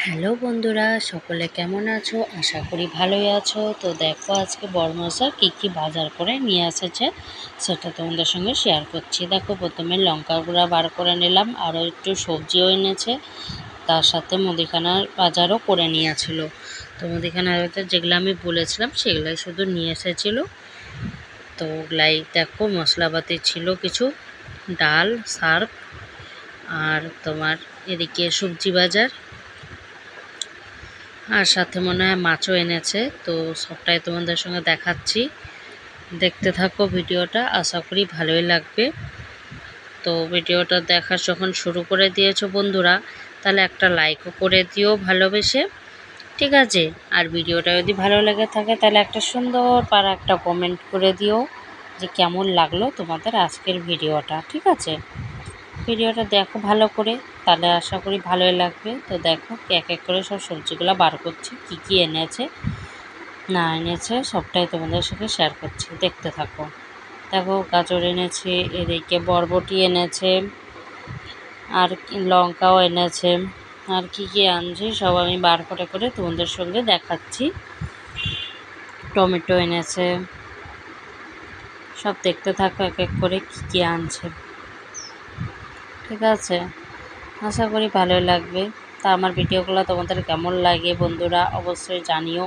Hello বন্ধুরা, সকলে কেমন আছো? আশা করি ভালোই আছো। তো দেখো আজকে বড়মশাই কী বাজার করে নিয়ে এসেছে সেটা তোমাদের সঙ্গে শেয়ার করছি। দেখো প্রথমে লঙ্কা গুঁড়া বার করে নিলাম, আরও একটু সবজিও এনেছে, তার সাথে মুদিখানার বাজারও করে নিয়েছিল। তো মুদিখানার বাজার যেগুলো আমি বলেছিলাম সেগুলাই শুধু নিয়ে এসেছিলো। তো ওগুলাই দেখো মশলাপাতি ছিল কিছু, ডাল, সার্ফ, আর তোমার এদিকে সবজি বাজার, আর সাথে মনে হয় মাছও এনেছে। তো সবটাই তোমাদের সঙ্গে দেখাচ্ছি, দেখতে থাকো ভিডিওটা, আশা করি ভালোই লাগবে। তো ভিডিওটা দেখা যখন শুরু করে দিয়েছো বন্ধুরা, তাহলে একটা লাইকও করে দিও ভালোবেসে, ঠিক আছে? আর ভিডিওটা যদি ভালো লেগে থাকে তাহলে একটা সুন্দর পারা একটা কমেন্ট করে দিও যে কেমন লাগলো তোমাদের আজকের ভিডিওটা, ঠিক আছে? ভিডিওটা দেখো ভালো করে, তাহলে আশা করি ভালোই লাগবে। তো দেখো এক এক করে সব সবজিগুলো বার করছি, কী এনেছে না এনেছে সবটাই তোমাদের সাথে শেয়ার করছি, দেখতে থাকো। দেখো গাজর এনেছে, এদিকে বরবটি এনেছে, আর লঙ্কাও এনেছে, আর কী আনছে সব আমি বার করে করে তোমাদের সঙ্গে দেখাচ্ছি। টমেটো এনেছে, সব দেখতে থাকো এক এক করে কী আনছে, ঠিক আছে? আশা করি ভালোই লাগবে। তা আমার ভিডিওগুলো তোমাদের কেমন লাগে বন্ধুরা অবশ্যই জানিও।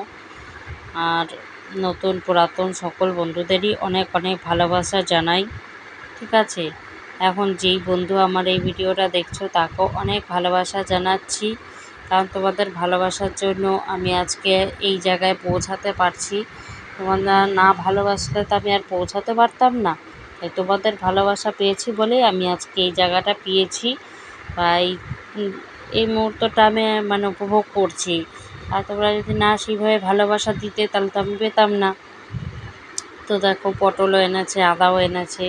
আর নতুন পুরাতন সকল বন্ধুদেরই অনেক অনেক ভালোবাসা জানাই, ঠিক আছে? এখন যেই বন্ধু আমার এই ভিডিওটা দেখছো তাকেও অনেক ভালোবাসা জানাচ্ছি, কারণ তোমাদের ভালোবাসার জন্য আমি আজকে এই জায়গায় পৌঁছাতে পারছি। তোমরা না ভালোবাসলে তো আমি আর পৌঁছাতে পারতাম না। তাই তোমাদের ভালোবাসা পেয়েছি বলেই আমি আজকে এই জায়গাটা পেয়েছি, বা এই মুহূর্তটা আমি উপভোগ করছি। আর তোমরা যদি না সেইভাবে ভালোবাসা দিতে তাহলে তো আমি পেতাম না। তো দেখো পটলও এনেছে, আদাও এনেছে,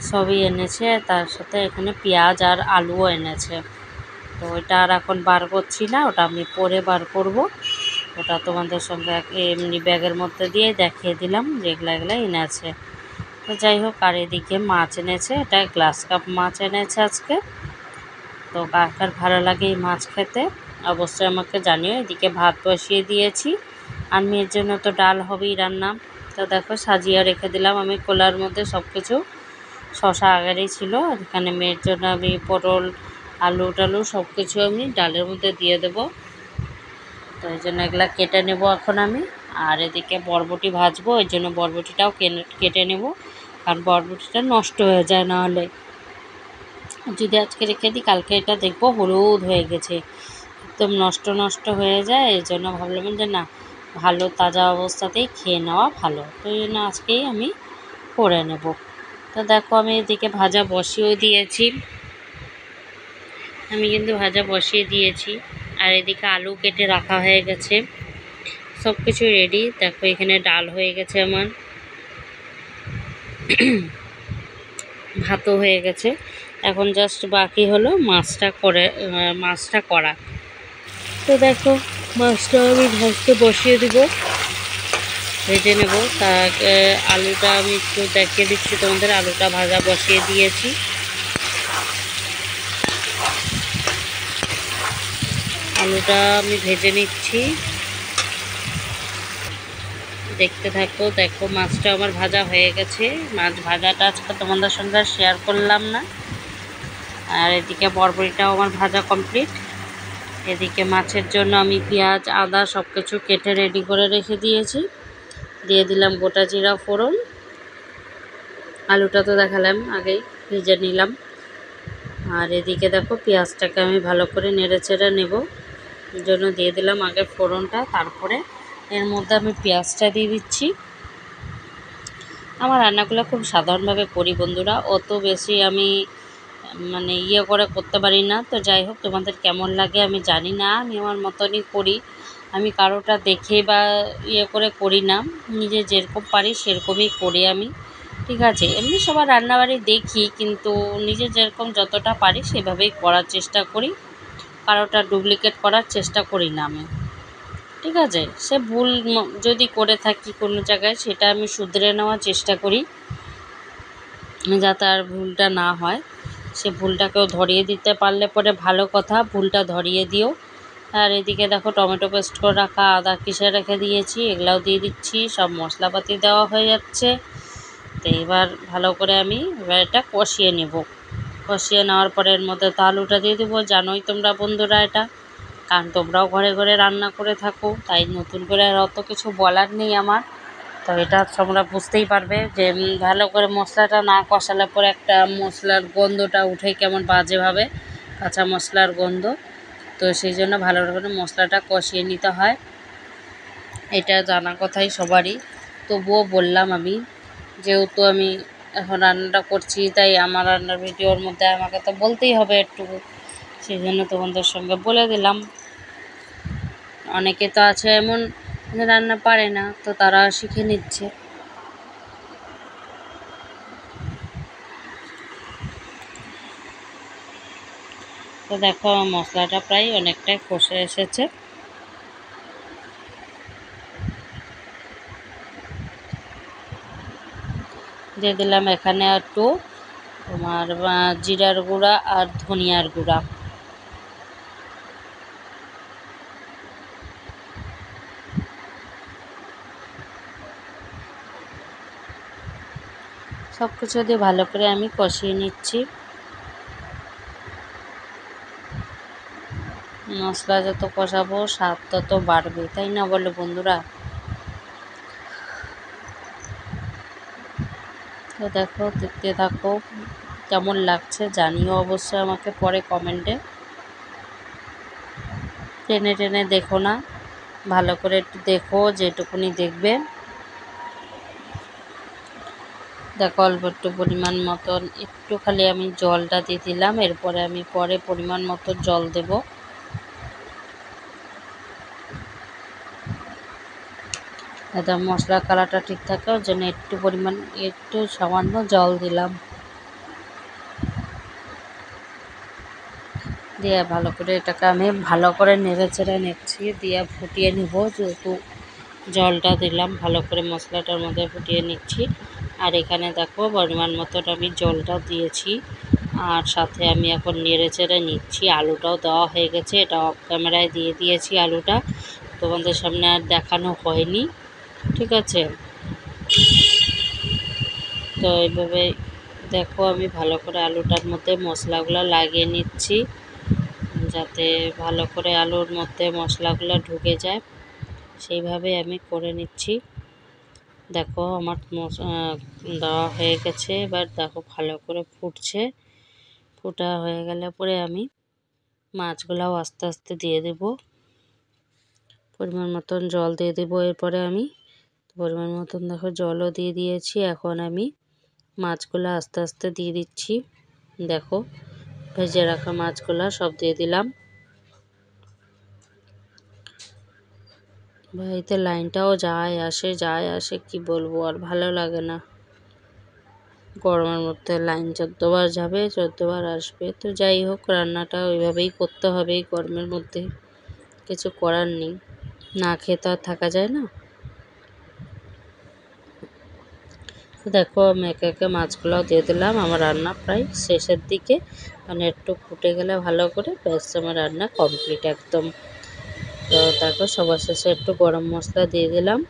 সবই এনেছে, তার সাথে এখানে পেঁয়াজ আর আলুও এনেছে। তো ওইটা আর এখন বার করছি না, ওটা আমি পরে বার করব। ওটা তোমাদের সঙ্গে এমনি ব্যাগের মধ্যে দিয়ে দেখিয়ে দিলাম যে এগুলা এনেছে। তো যাই হোক, আর এদিকে মাছ এনেছে, এটা গ্লাস কাপ মাছ এনেছে আজকে। তো কার কার ভালো লাগে এই মাছ খেতে অবশ্যই আমাকে জানিও। এদিকে ভাত বসিয়ে দিয়েছি, আর মেয়ের জন্য তো ডাল হবেই রান্না। তো দেখো সাজিয়ে রেখে দিলাম আমি কোলার মধ্যে সব কিছু। শশা আগেরই ছিল, আর এখানে মেয়ের জন্য আমি পটল, আলু টালু সব কিছু আমি ডালের মধ্যে দিয়ে দেবো। তো এই জন্য এগুলা কেটে নেব এখন আমি। আর এদিকে বরবটি ভাজবো, ওই জন্য বরবটিটাও কেটে নেব, কারণ বরবটিটা নষ্ট হয়ে যায় নাহলে। যদি আজকে রেখে দিই কালকে এটা দেখবো হলুদ হয়ে গেছে, একদম নষ্ট হয়ে যায়। এই জন্য ভাবলাম যে না, ভালো তাজা অবস্থাতেই খেয়ে নেওয়া ভালো, তো এই জন্য আজকেই আমি করে নেব। তো দেখো আমি এদিকে ভাজা বসিয়েও দিয়েছি, আর এদিকে আলু কেটে রাখা হয়ে গেছে, সব কিছু রেডি। দেখো এখানে ডাল হয়ে গেছে আমার, ভাতও হয়ে গেছে, এখন জাস্ট বাকি হলো মাছটা করা। তো দেখো মাছটা আমি ভাজতে বসিয়ে দিব, ভেজে নেব। তা আলুটা আমি একটু দেখিয়ে দিচ্ছি তোমাদের, আলুটা ভাজা বসিয়ে দিয়েছি। আলুটা আমি ভেজে নিচ্ছি, দেখতে থাকো। দেখো মাছটা আমার ভাজা হয়ে গেছে, মাছ ভাজাটা আজকে তোমাদের সঙ্গে শেয়ার করলাম না। আর এদিকে বরবটিটাও আমার ভাজা কমপ্লিট। এদিকে মাছের জন্য আমি পেঁয়াজ, আদা সব কিছু কেটে রেডি করে রেখে দিয়েছি, দিয়ে দিলাম গোটা জিরা ফোড়ন। আলুটা তো দেখালাম আগেই, ভেজে নিলাম। আর এদিকে দেখো পেঁয়াজটাকে আমি ভালো করে নেড়ে চেড়ে নেব, এর জন্য দিয়ে দিলাম আগে ফোড়নটা, তারপরে এর মধ্যে আমি পেঁয়াজটা দিয়ে দিচ্ছি। আমার রান্নাগুলো খুব সাধারণভাবে করি বন্ধুরা, অত বেশি আমি করে করতে পারি না। তো যাই হোক, তোমাদের কেমন লাগে আমি জানি না, আমি আমার মতনই করি। আমি কারোটা দেখে বা করে করি না, নিজে যেরকম পারি সেরকমই করি আমি, ঠিক আছে? এমনি সবার রান্নাবাড়ি দেখি, কিন্তু নিজে যেরকম যতটা পারি সেভাবেই করার চেষ্টা করি, কারোটা ডুপ্লিকেট করার চেষ্টা করি না আমি, ঠিক আছে? সে ভুল যদি করে থাকি কোনো জায়গায়, সেটা আমি শুধরে নেওয়ার চেষ্টা করি, যাতে আর ভুলটা না হয়। সে ভুলটাকেও ধরিয়ে দিতে পারলে পরে ভালো কথা, ভুলটা ধরিয়ে দিও, আর এদিকে দেখো টমেটো পেস্ট করে রাখা আদা কিসে রেখে দিয়েছি, এগুলাও দিয়ে দিচ্ছি। সব মশলাপাতি দেওয়া হয়ে যাচ্ছে। তো এবার ভালো করে আমি এবার এটা কষিয়ে নেব। কষিয়ে নেওয়ার পরে এর মধ্যে তো আলুটা দিয়ে দেবো। জানোই তোমরা বন্ধুরা এটা, কারণ তোমরাও ঘরে ঘরে রান্না করে থাকো, তাই নতুন করে আর অত কিছু বলার নেই আমার। তো এটা তোমরা বুঝতেই পারবে যে ভালো করে মশলাটা না কষালে পরে একটা মশলার গন্ধটা উঠে কেমন বাজেভাবে, কাঁচা মশলার গন্ধ। তো সেই জন্য ভালো করে মশলাটা কষিয়ে নিতে হয়, এটা জানা কথাই সবারই। তবুও বললাম আমি, যেহেতু আমি এখন রান্নাটা করছি, তাই আমার রান্নার ভিডিওর মধ্যে আমাকে তো বলতেই হবে একটুকু, সেই জন্য তোমাদের সঙ্গে বলে দিলাম। অনেকে তো আছে এমন রান্না পারে না, তো তারা শিখে নিচ্ছে। তো দেখো মশলাটা প্রায় অনেকটাই কষে এসেছে। দিয়ে দিলাম এখানে একটু তোমার জিরার গুঁড়া আর ধনিয়ার গুঁড়া। সব কিছু দিয়ে ভালো করে আমি কষিয়ে নিচ্ছি। মশলা যত কষাবো স্বাদ তত বাড়বে, তাই না বলো বন্ধুরা? তো দেখো দেখতে থাকো, কেমন লাগছে জানিও অবশ্যই আমাকে পরে কমেন্টে। টেনে টেনে দেখো না, ভালো করে একটু দেখো, যেটুকুনি দেখবে। দেখো অল্প একটু পরিমাণ মতন একটু খালি আমি জলটা দিয়ে দিলাম, এরপরে আমি পরে পরিমাণ মতো জল দেব। যাতে মশলার কালারটা ঠিক থাকে, ওর জন্য একটু পরিমাণ একটু সামান্য জল দিলাম। দিয়ে ভালো করে এটাকে আমি ভালো করে নেড়ে চেড়ে নিচ্ছি, দিয়ে ফুটিয়ে নিব। যেহেতু জলটা দিলাম, ভালো করে মশলাটার মধ্যে ফুটিয়ে নিচ্ছি। আর এখানে দেখো পরিমাণ মতন আমি জলটা দিয়েছি, আর সাথে আমি এখন নেড়ে চেড়ে নিচ্ছি। আলুটাও দেওয়া হয়ে গেছে, এটা অফ ক্যামেরায় দিয়ে দিয়েছি আলুটা, তোমাদের সামনে আর দেখানো হয়নি, ঠিক আছে? তো এইভাবে দেখো আমি ভালো করে আলুটার মধ্যে মশলাগুলো লাগিয়ে নিচ্ছি, যাতে ভালো করে আলুর মধ্যে মশলাগুলো ঢুকে যায়, সেইভাবে আমি করে নিচ্ছি। দেখো আমার দেওয়া হয়ে গেছে, এবার দেখো ভালো করে ফুটছে। ফুটা হয়ে গেলে পরে আমি মাছগুলাও আস্তে আস্তে দিয়ে দেব। পরিমাণ মতন জল দিয়ে দেবো। এরপরে আমি পরিমাণ মতন দেখো জলও দিয়ে দিয়েছি। এখন আমি মাছগুলো আস্তে আস্তে দিয়ে দিচ্ছি। দেখো ভেজে রাখা মাছগুলো সব দিয়ে দিলাম। বাড়িতে লাইনটাও যায় আসে কি বলবো, আর ভালো লাগে না। গরমের মধ্যে লাইন 14 বার যাবে 14 বার আসবে। তো যাই হোক, রান্নাটা ওইভাবেই করতে হবে এই গরমের মধ্যে, কিছু করার নেই, না খেয়ে তো আর থাকা যায় না। তো দেখো আমি একে একে মাছগুলোও দিয়ে দিলাম। আমার রান্না প্রায় শেষের দিকে, মানে একটু ফুটে গেলে ভালো করে ব্যাস আমার রান্না কমপ্লিট একদম। তো তারপর সবার শেষে একটু গরম মশলা দিয়ে দিলাম,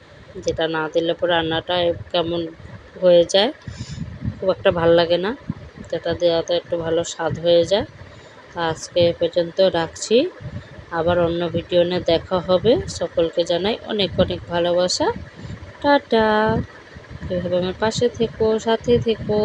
যেটা না দিলে পরে রান্নাটা কেমন হয়ে যায়, খুব একটা ভাল লাগে না। যেটা দেওয়াতে একটু ভালো স্বাদ হয়ে যায়। তো আজকে এ পর্যন্ত রাখছি, আবার অন্য ভিডিও নিয়ে দেখা হবে। সকলকে জানাই অনেক অনেক ভালোবাসা। টাটা। এভাবে আমার পাশে থেকো, সাথে থেকো।